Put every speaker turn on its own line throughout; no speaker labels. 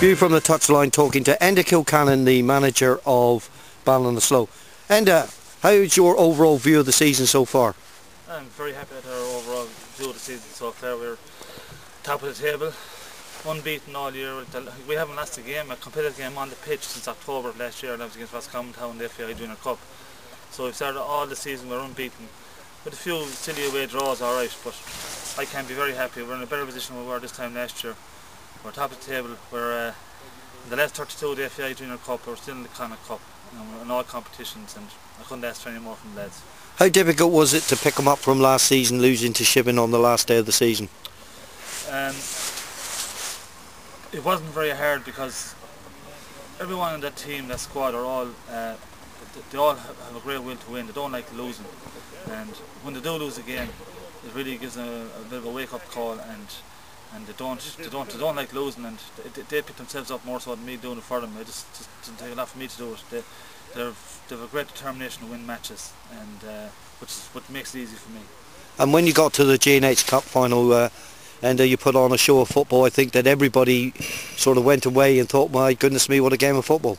View from the touchline talking to Enda Kilcannon, the manager of Ballinasloe. Enda, how's your overall view of the season so far?
I'm very happy with our overall view of the season so far. We're top of the table, unbeaten all year. We haven't lost a game, a competitive game on the pitch since October of last year, and that was against Roscommon Town in the FAI Junior Cup. So we've started all the season, we're unbeaten. With a few silly away draws, alright, but I can be very happy. We're in a better position than we were this time last year. We're top of the table. We're in the last 32 of the FAI Junior Cup. We're still in the Connacht Cup. And we're in all competitions, and I couldn't ask for any more from the lads.
How difficult was it to pick them up from last season, losing to Shibben on the last day of the season?
It wasn't very hard because everyone in that team, that squad, are all they all have a great will to win. They don't like losing, and when they do lose a game, it really gives a bit of a wake-up call. And they don't like losing, and they pick themselves up more so than me doing it for them. It just doesn't take a lot for me to do it. They have a great determination to win matches, and which is what makes it easy for me.
And when you got to the G&H Cup final, and you put on a show of football, I think that everybody sort of went away and thought, my goodness me, what a game of football.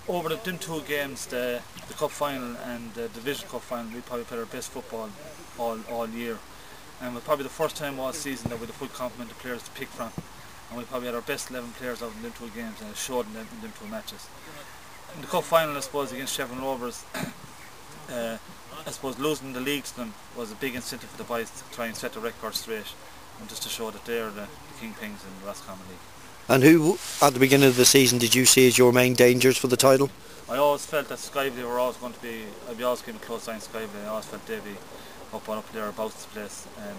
Over them two games, the cup final and the division cup final, we probably played our best football all year. And it was probably the first time all season that we had a full complement of players to pick from. And we probably had our best 11 players out in them two games, and it showed in them two matches. In the cup final, I suppose, against Shevin Rovers, I suppose losing the league to them was a big incentive for the boys to try and set the record straight, and just to show that they're the kingpins in the Roscommon League. And
who, at the beginning of the season, did you see as your main dangers for the title?
I always felt that Skively were always going to be, I'd be always keeping a close eye on Skively. I always felt they'd be up there about this place, and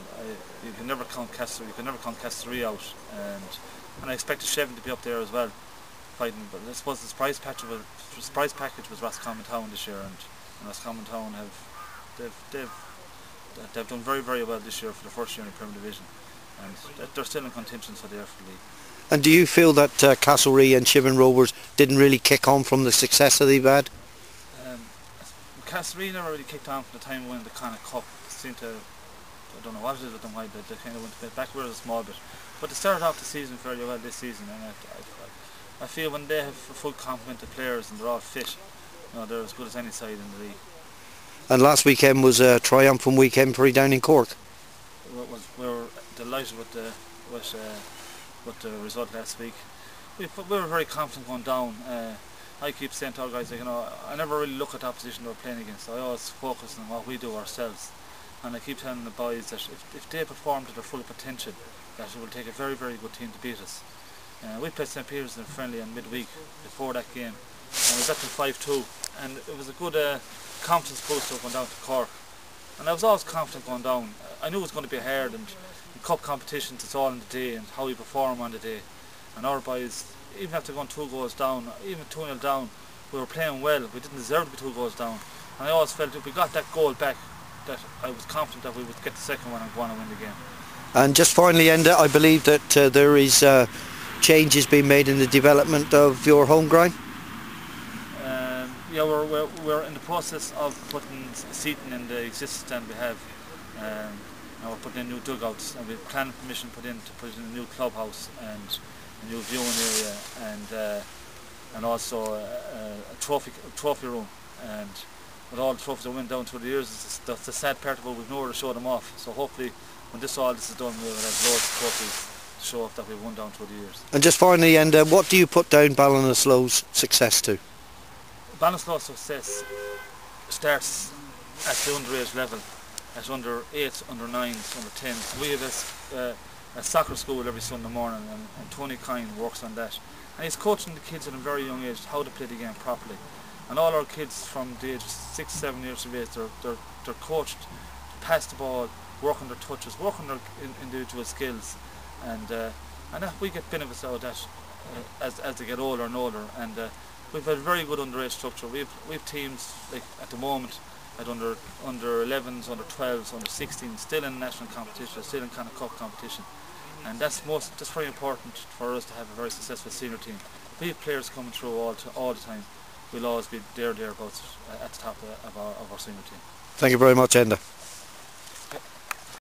you can never count Castlerea out, and I expected Shevin to be up there as well, fighting. But I suppose the surprise package was Roscommon Town this year, and Roscommon Town they've done very, very well this year for the first year in the Premier Division, and they're still in contention for the FA League.
And do you feel that Castlerea and Shevin Rovers didn't really kick on from the success that they've had?
Castlerea never really kicked on from the time we won the Connacht Cup. Seemed to, I don't know what it is with them, why they kind of went a bit backwards a small bit. But they started off the season fairly well this season, and I feel when they have a full complement of players and they're all fit, they're as good as any side in the league.
And last weekend was a triumphant weekend for you down in Cork.
We were delighted with the result last week. We were very confident going down. I keep saying to our guys, I never really look at the opposition we're playing against. I always focus on what we do ourselves. And I keep telling the boys that if they perform to their full potential, that it will take a very, very good team to beat us. We played St. Peter's in a friendly on midweek before that game, and we got to 5-2, and it was a good confidence booster going down to Cork. And I was always confident going down. I knew it was going to be hard, and in cup competitions it's all in the day and how you perform on the day. And our boys, even after going 2 goals down, even 2-0 down, we were playing well. We didn't deserve to be 2 goals down. And I always felt if we got that goal back, that I was confident that we would get the second one and go on and win the game. And
just finally, Enda, I believe that there is changes being made in the development of your home ground.
Yeah, we're in the process of putting seating in the existing stand we have. Now we're putting in new dugouts, and we've planning permission put in to put in a new clubhouse and a new viewing area, and also a trophy room. And with all the trophies that went down through the years, that's the sad part of it, we've nowhere to show them off. So hopefully when all this is done, we'll have loads of trophies to show off that we've won down through the years.
And just finally, what do you put down Ballinasloe's success to?
Ballinasloe's success starts at the underage level, at under 8s, under 9s, under 10s. We have a soccer school every Sunday morning, and Tony Kine works on that. And he's coaching the kids at a very young age how to play the game properly. And all our kids from the age of 6-7 years of age, they're coached to pass the ball, work on their touches, work on their individual skills, and we get benefits out of that as they get older and older. And we've had a very good underage structure. We've teams like at the moment at under 11s, under 12s, under 16s, still in national competition, still in Connacht Cup competition, and that's very important for us to have a very successful senior team. If we have players coming through all the time, we'll always be thereabouts at the top of our senior team.
Thank you very much, Enda.